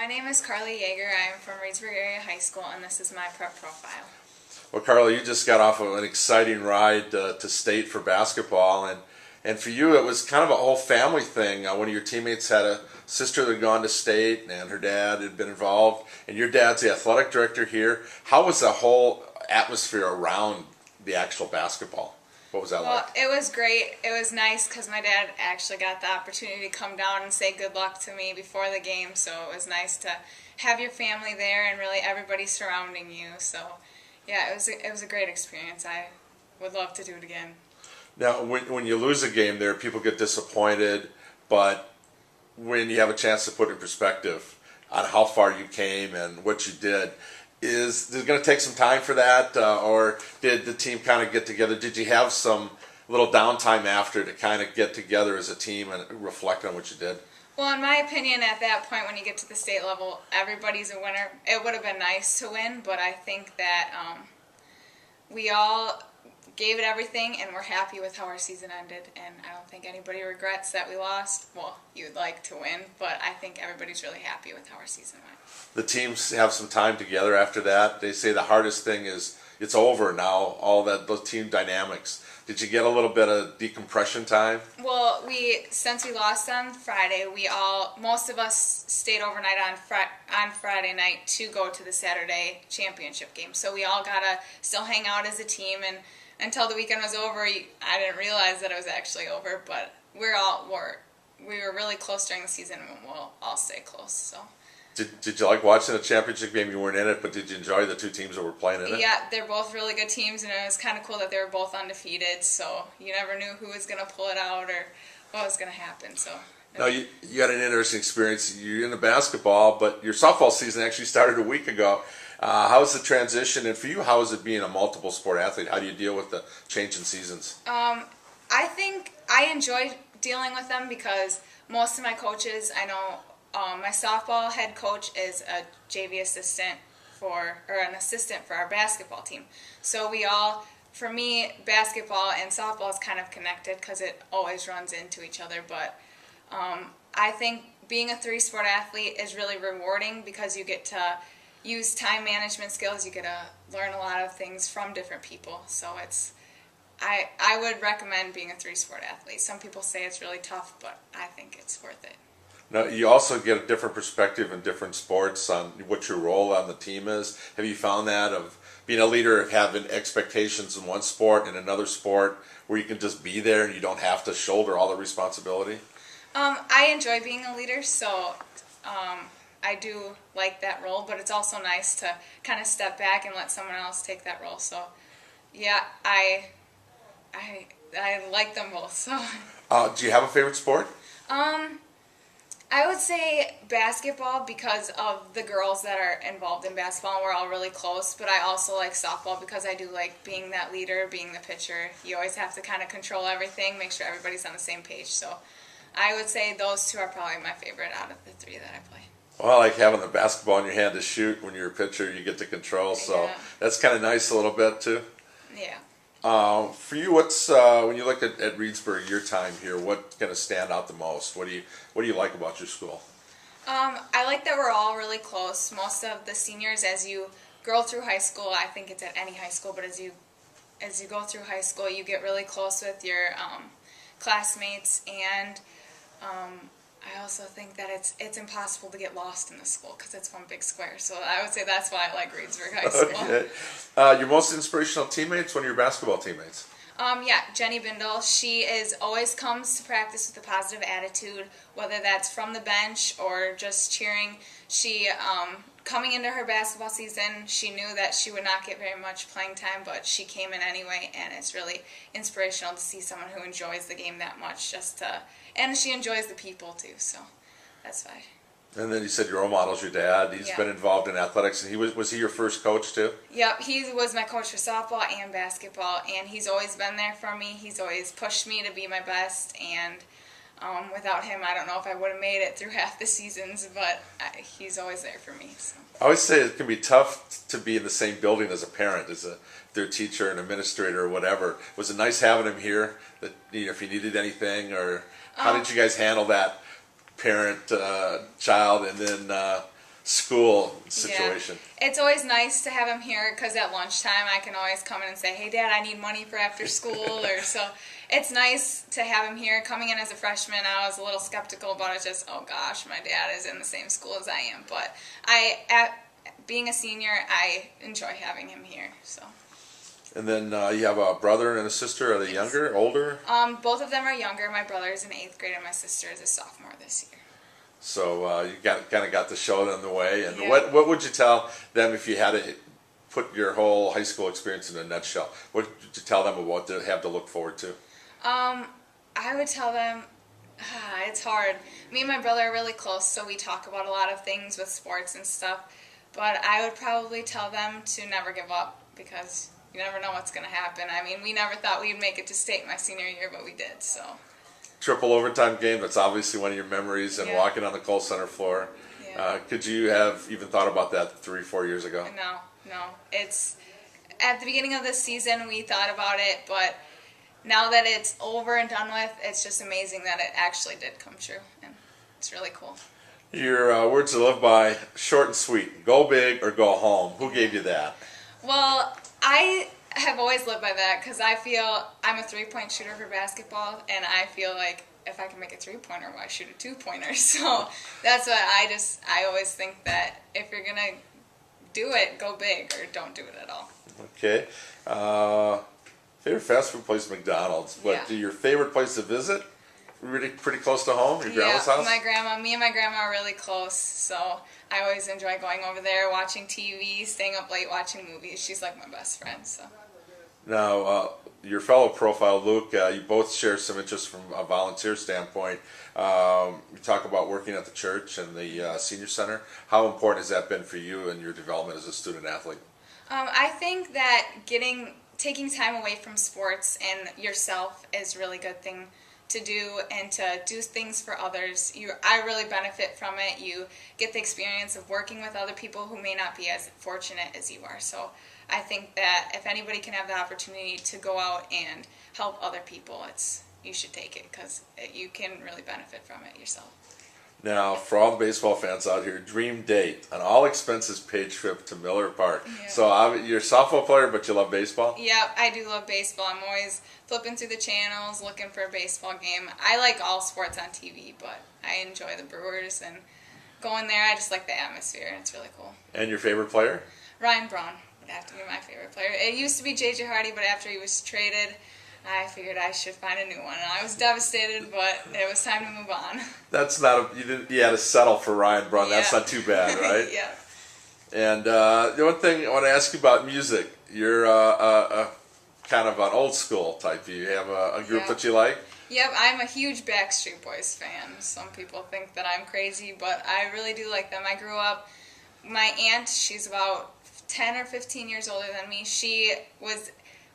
name is Carly Yager. I am from Reedsburg Area High School, and this is my prep profile. Well, Carly, you just got off of an exciting ride to state for basketball, and for you it was kind of a whole family thing. One of your teammates had a sister that had gone to state, and her dad had been involved, and your dad's the athletic director here. How was the whole atmosphere around the actual basketball? What was that like? Well, it was great. It was nice because my dad actually got the opportunity to come down and say good luck to me before the game, so it was nice to have your family there and really everybody surrounding you. So, yeah, it was a great experience. I would love to do it again. Now, when you lose a game there, people get disappointed, but when you have a chance to put in perspective on how far you came and what you did, is it going to take some time for that, or did the team kind of get together? Did you have some little downtime after to kind of get together as a team and reflect on what you did? Well, in my opinion, at that point when you get to the state level, everybody's a winner. It would have been nice to win, but I think that we all gave it everything, and we're happy with how our season ended, and I don't think anybody regrets that we lost. Well, you'd like to win, but I think everybody's really happy with how our season went. The teams have some time together after that. They say the hardest thing is it's over now, all those team dynamics. Did you get a little bit of decompression time? Well, since we lost on Friday, most of us stayed overnight on Friday night to go to the Saturday championship game. So we all got to still hang out as a team, and until the weekend was over, I didn't realize that it was actually over, but we were really close during the season, and we'll all stay close. So. Did you like watching the championship game? You weren't in it, but did you enjoy the two teams that were playing in it? Yeah, they're both really good teams, and it was kind of cool that they were both undefeated, so you never knew who was going to pull it out or what was going to happen. So. No, you had an interesting experience. You're into basketball, but your softball season actually started a week ago. How was the transition, and for you, how is it being a multiple sport athlete? How do you deal with the change in seasons? I think I enjoy dealing with them because most of my coaches, I know my softball head coach is a JV assistant an assistant for our basketball team. So for me, basketball and softball is kind of connected because it always runs into each other. But I think being a three-sport athlete is really rewarding because you get to use time management skills. You get to learn a lot of things from different people. So I would recommend being a three-sport athlete. Some people say it's really tough, but I think it's worth it. Now, you also get a different perspective in different sports on what your role on the team is. Have you found that of being a leader, of having expectations in one sport and another sport where you can just be there and you don't have to shoulder all the responsibility? I enjoy being a leader, so I do like that role, but it's also nice to kind of step back and let someone else take that role. So, yeah, I like them both. So. Do you have a favorite sport? I would say basketball because of the girls that are involved in basketball, and we're all really close, but I also like softball because I do like being that leader, being the pitcher. You always have to kind of control everything, make sure everybody's on the same page. So I would say those two are probably my favorite out of the three that I play. Well, I like having the basketball in your hand to shoot. When you're a pitcher, you get to control, so yeah. That's kind of nice a little bit too. Yeah. For you, what's when you look at Reedsburg, your time here, what's going to stand out the most? What do you like about your school? I like that we're all really close. Most of the seniors, as you grow through high school, I think it's at any high school, but as you go through high school, you get really close with your classmates, and I also think that it's impossible to get lost in the school because it's one big square. So I would say that's why I like Reedsburg High School. Okay. Your most inspirational teammates, one of your basketball teammates? Yeah, Jenny Bindle. She always comes to practice with a positive attitude, whether that's from the bench or just cheering. She, coming into her basketball season, she knew that she would not get very much playing time, but she came in anyway, and it's really inspirational to see someone who enjoys the game that much, and she enjoys the people too, so that's why. And then you said your role model's your dad. He's been involved in athletics, and was he your first coach too? Yep, he was my coach for softball and basketball, and he's always been there for me. He's always pushed me to be my best, and without him, I don't know if I would have made it through half the seasons, but he's always there for me. So. I always say it can be tough to be in the same building as a parent, as their teacher, an administrator, or whatever. Was it nice having him here? That if you needed anything, or how did you guys handle that parent, child, and then school situation. Yeah. It's always nice to have him here because at lunchtime I can always come in and say, hey, Dad, I need money for after school. Or so it's nice to have him here. Coming in as a freshman, I was a little skeptical about it. Just, oh, gosh, my dad is in the same school as I am. But being a senior, I enjoy having him here. So. And then you have a brother and a sister. Are they younger, older? Both of them are younger. My brother is in 8th grade and my sister is a sophomore this year. So you kind of got to show them the way. And Yeah. what would you tell them if you had to put your whole high school experience in a nutshell? What would you tell them about what they have to look forward to? I would tell them, it's hard. Me and my brother are really close, so we talk about a lot of things with sports and stuff. But I would probably tell them to never give up because you never know what's going to happen. I mean, we never thought we'd make it to state my senior year, but we did, so. Triple overtime game, that's obviously one of your memories, and Yeah. walking on the Kohl Center floor. Yeah. Could you have even thought about that 3-4 years ago? No. It's at the beginning of this season we thought about it, but now that it's over and done with, it's just amazing that it actually did come true, and it's really cool. Your words to live by, short and sweet. Go big or go home. Who gave you that? Well, I have always lived by that because I feel I'm a three-point shooter for basketball, and I feel like if I can make a three-pointer, why shoot a two-pointer? So that's what I always think that if you're going to do it, go big or don't do it at all. Okay. Favorite fast food place, McDonald's. But Yeah. your favorite place to visit? Really pretty close to home? Your grandma's house? Me and my grandma are really close, so I always enjoy going over there, watching TV, staying up late watching movies. She's like my best friend, so. Now, your fellow profile, Luke, you both share some interest from a volunteer standpoint. You talk about working at the church and the senior center. How important has that been for you and your development as a student athlete? I think that taking time away from sports and yourself is a really good thing to do, and to do things for others. I really benefit from it. You get the experience of working with other people who may not be as fortunate as you are. So I think that if anybody can have the opportunity to go out and help other people, you should take it because you can really benefit from it yourself. Now, for all the baseball fans out here, dream date, an all-expenses paid trip to Miller Park. Yeah. So you're a softball player, but you love baseball? Yeah, I do love baseball. I'm always flipping through the channels, looking for a baseball game. I like all sports on TV, but I enjoy the Brewers and going there. I just like the atmosphere. It's really cool. And your favorite player? Ryan Braun would have to be my favorite player. It used to be J.J. Hardy, but after he was traded, I figured I should find a new one. And I was devastated, but it was time to move on. That's not you had to settle for Ryan Braun. That's Yeah. not too bad, right? Yeah. And the one thing I want to ask you about music, you're kind of an old school type. Do you have a group Yeah. that you like? Yep, I'm a huge Backstreet Boys fan. Some people think that I'm crazy, but I really do like them. I grew up, my aunt, she's about 10 or 15 years older than me.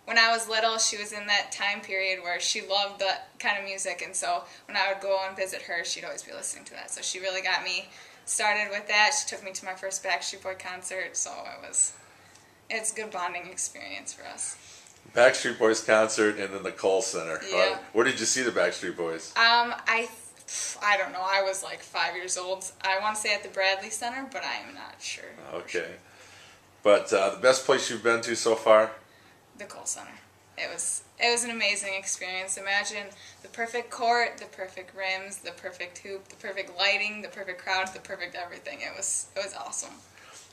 When I was little, she was in that time period where she loved that kind of music, and so when I would go and visit her, she'd always be listening to that. So she really got me started with that. She took me to my first Backstreet Boy concert, so it's a good bonding experience for us. Backstreet Boys concert and then the Kohl Center. Yeah. Where did you see the Backstreet Boys? I don't know. I was like 5 years old. I want to say at the Bradley Center, but I am not sure. Okay. But the best place you've been to so far? The Kohl Center. It was an amazing experience. Imagine the perfect court, the perfect rims, the perfect hoop, the perfect lighting, the perfect crowd, the perfect everything. It was awesome.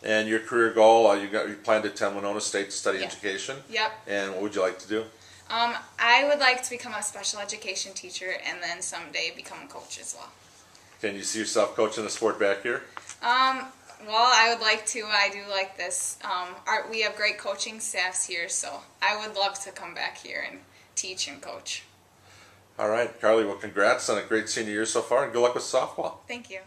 And your career goal, you plan to attend Winona State to study Yeah. education? Yep. And what would you like to do? I would like to become a special education teacher and then someday become a coach as well. Can you see yourself coaching a sport back here? Well, I would like to. I do like this. We have great coaching staffs here, so I would love to come back here and teach and coach. All right, Carly, well, congrats on a great senior year so far, and good luck with softball. Thank you.